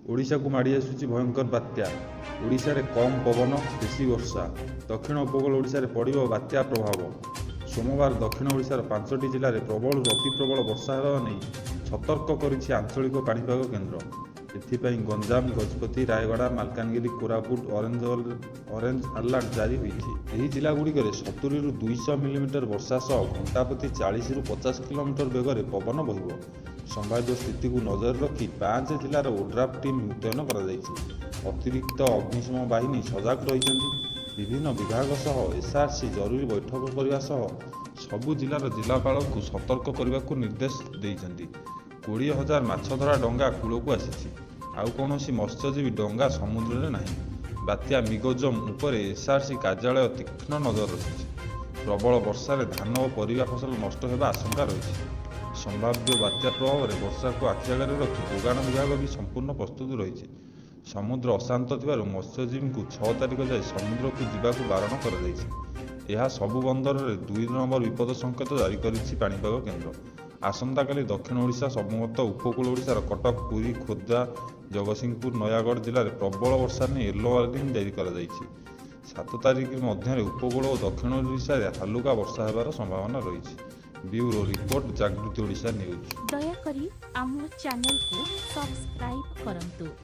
ओडिशा को माड़ी आसुची भयंकर बात्या। ओडिशा रे कम पवन बेसी वर्षा। दक्षिण उपकूल ओडिशा रे पड़िबो बात्या प्रभाव। सोमवार दक्षिण ओडिशार 5टी जिले में प्रबल अति प्रबल वर्षा हेबा नै सतर्क करिछि आंचलिक पाणीपाग केन्द्र। एथिपाई गंजाम, गजपति, रायगड़ा, मालकानगिरी, कोरापुट ऑरेंज अलर्ट जारी होइछि। एही जिलागुड़िक 70 ରୁ 200 मिलीमीटर वर्षा सह घंटा प्रति 40 ରୁ 50 किलोमीटर बेगर पवन बहिब। संभाव्य स्थिति को नजर रखी 5 जिलार ओड्राफ टीम मुतयन कर अतिरिक्त अग्निशम बाहिनी सजग रही विभिन्न विभाग सह एसआरसी जरूरी बैठक करने सबु जिलार जिलापाल को सतर्क करने को निर्देश देइछन्ति। 20,000 माछधरा डंगा कूल को आसी आउ कौन मत्स्यजीवी डंगा समुद्र में नहीं। बात्या मिगोजम उपर एसआरसी कार्यालय तीक्ष्ण नजर रखिछि। प्रबल वर्षा धान और परिवा फसल नष्ट होगा आशंका रही। संभाव्य बात्या प्रभाव में वर्षा को आखि आगे रखी जोगाण विभाग भी संपूर्ण प्रस्तुत रही। समुद्र अशांत थिबारु मत्स्यजीवी को 6 तारिख जाए समुद्र को जीवाकु बारण कर सबु बंदर में 2 नंबर विपद संकेत जारी करिछि पाणीपाग केन्द्र। आसंता काली दक्षिण ओडिशा समस्त उपकूल ओडिशार कटक, पुरी, खोर्धा, जगतसिंहपुर, नयागढ़ जिले में प्रबल वर्षा नहीं येलो वार्निंग जारी कर 7 तारिख मध्य उपकूल और दक्षिण ओडिशा हालुका वर्षा होबार संभावना रही। ब्यूरो रिपोर्ट, जागृति ओडिशा न्यूज। दयाकरी आम चैनल को सब्सक्राइब करंतु।